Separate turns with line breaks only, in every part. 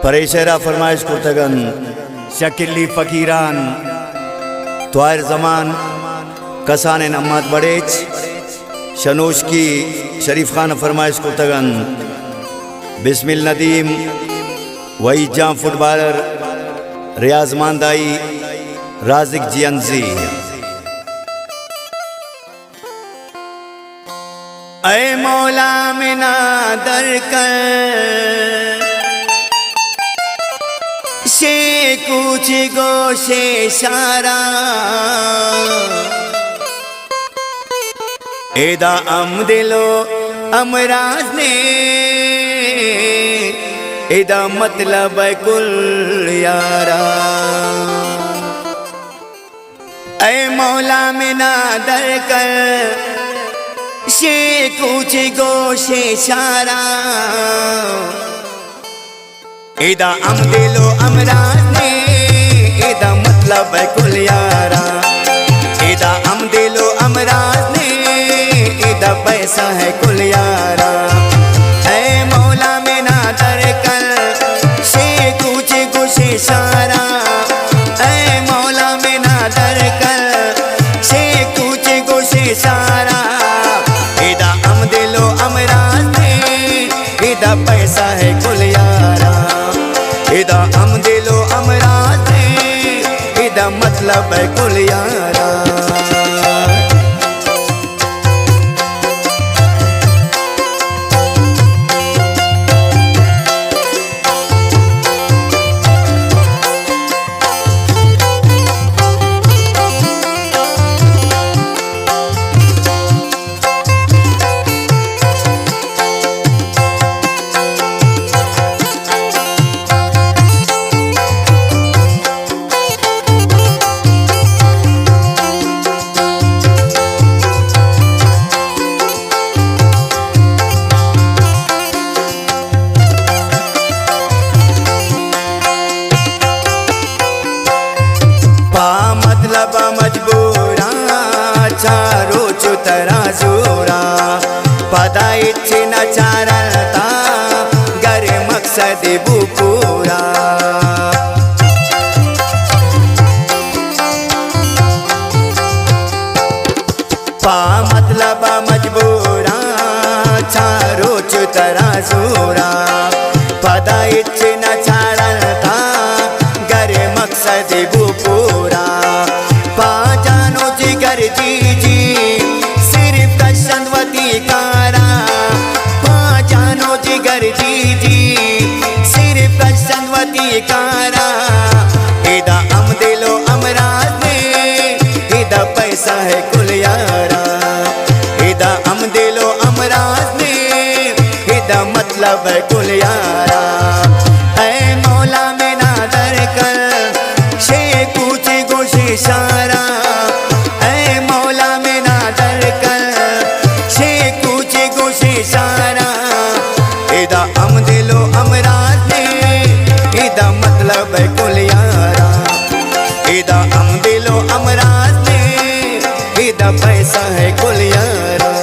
परेशरा फरमाइश कुर्तगन शकिली फ़कीरान त्वार जमान कसान अम्मत बड़ेच शनोश की शरीफ खान फरमाइश कुर्तगन बिस्मिल नदीम वही जां फुटबॉलर रियाज मानदाई राजिक जियंजी। ऐ मौला मिना दर कर शे कुछ गोशे शारा एदा अम दिलो अमराज ने एदा मतलब कुल यारा। ऐ मौला मिना दर कर शे कुछ गोशे शारा एदा अम दिलो अमराज ने एदा मतलब कुल यारा। एदा अम दिलो अमराज ने एदा पैसा है कुल यारा। ऐ मौला में ना दर कर शे कुछ गोशे शारा। ऐ मौला में ना दर कर शे कुछ गोशे शारा एदा अम दिलो अमराज ने एदा पैसा है कुल यारा। एदा अम दिलो अमराज ने एदा मतलब है कुल यारा। मतलब मजबूरा चारो चुतरा जोरा पदा इच्छे न चारता गर मकसद बुपूरा। पा मतलब मजबूरा चारो चुतरा जोरा पदा इच्छे न चारता गर मकसद बुपूरा। पा जानो जिगर जी जी सिर्फ दशनवती कारा। पा जानो जिगर जी जी सिर्फ दशनवती कारा एदा अम दिलो अमराज ने एदा पैसा है कुल यारा। एदा अम दिलो अमराज ने एदा मतलब है कुल यारा। ऐ मौला में ना दर कर शे कुछ गोशे शारा। ऐ मौला में ना दर कर शे कुछ गोशे शारा एदा अम दिलो अमराज ने एदा मतलब है कुल यारा। एदा अम दिलो अमराज ने एदा पैसा है कुल यारा।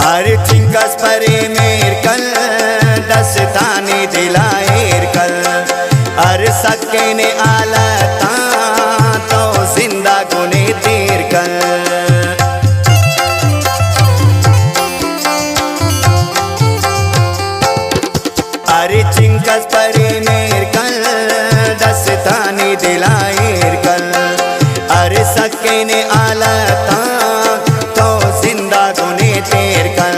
अरे चिंकस परे मेर कल दस्तानी दिलाएर कल अरे सके ने आलता तो जिंदा गुने तेर कल। अरे चिंकस परे मेर कल दस्तानी दिलाएर कल अरे सके ने आलता तो जिंदा गुने तेर कल।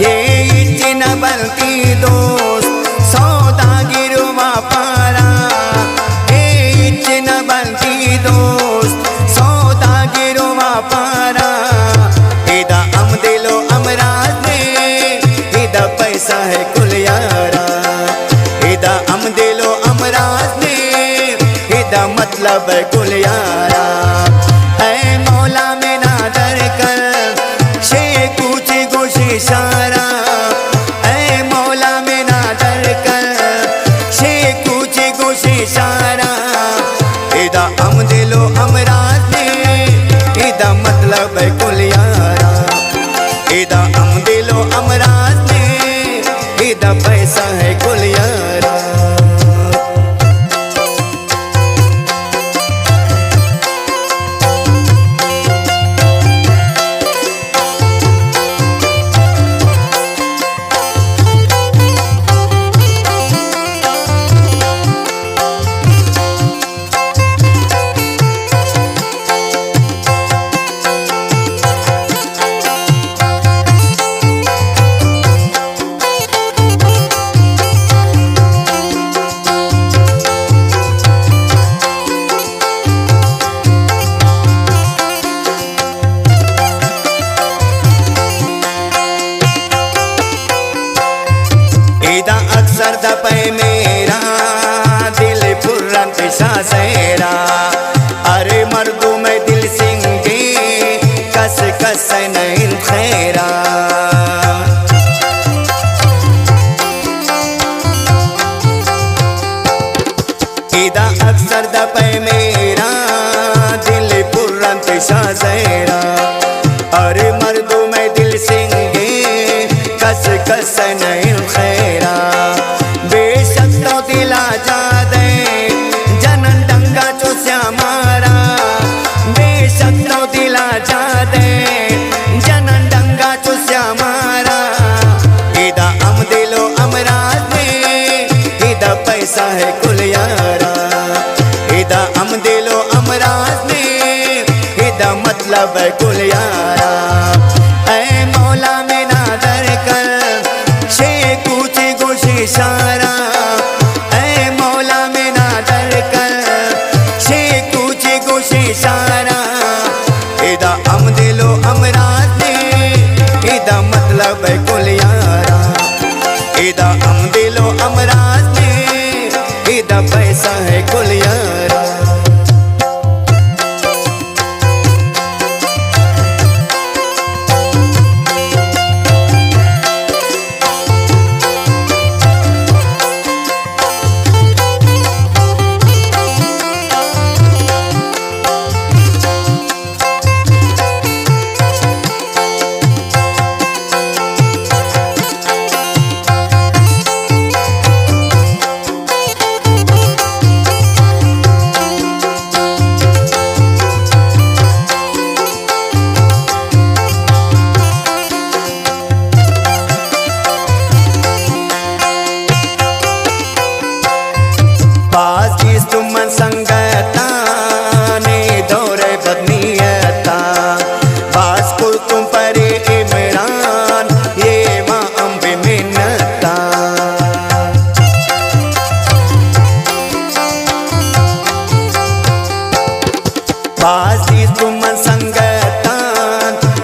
ये इच्छिन बलती दोस्त सौदा गिरुवा पारा। ये इच्छिन एदा मतलब है कुल यारा। ऐ मौला में नादर कर शे कूचे गोशे सारा। ऐ मौला में नादर कर शे कूचे गोशे सारा। एदा हम दिलो अमराज ने एदा मतलब है कुल यारा। एदा हम दिलो अमराज ने एदा पैसा है कुल यारा। एदा अक्सर दपे मेरा दिल फुर्रन पेशा सेरा। अरे मर्दू में दिल सिंगे कस कस नहीं खैरा। एदा अक्सर दपे मेरा दिल फुर्रन पेशा सेरा। अरे मर्दू में दिल सिंगे कस कस नहीं खैरा। बेशक तो दिला जा दे जनन डंगा चुस्या मारा। बेशक तो दिला जा दे जनन डंगा चुस्या मारा। एदा हम दिलो अमराज ने एदा पैसा है कुल यारा। एदा हम दिलो अमराज ने एदा मतलब है कुल यारा। ऐ मौला में नादर कर शे कूचे गोशे सारा। ऐ मौला में नादर कर शे कूचे गोशे सारा। एदा हम दिलो अमराज ने एदा मतलब है कुल यारा। एदा हम दिलो अमराज ने एदा पैसा है कुल यारा। बाजीज तुमन संगता ने दौरे बदनीयता। बासपुर तुम परे इमरान ये माँ अम्बे मिन्नता। बाजीज तुमन संगता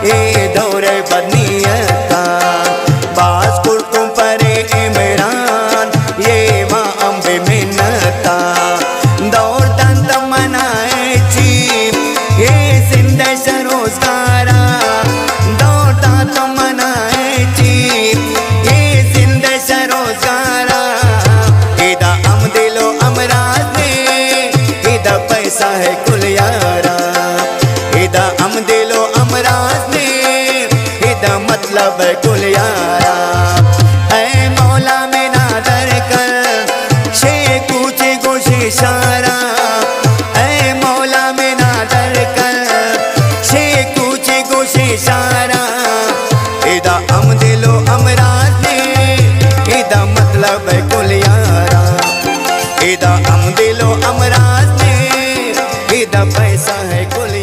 ये दौरे बदनीयता। बासपुर तुम परे इमरान ये माँ अम्बे मिन्नता। दौर दंत मनाए चीप ये जिंदे से रोजगारा। दौर दंत मनाए चीप ये जिंदे से रोजगारा। एदा हम दिलो अमराज ने एदा पैसा है कुल यारा। एदा हम दिलो अमराज ने एदा मतलब है कुल यारा। ऐ मौला में नादर कर शे कूचे गोशे सारा। ऐ मौला में नादर कर शे कूचे गोशे सारा। एदा हम दिलो अमराज ने एदा मतलब है कुल यारा। एदा हम दिलो अमराज ने एदा पैसा है कुल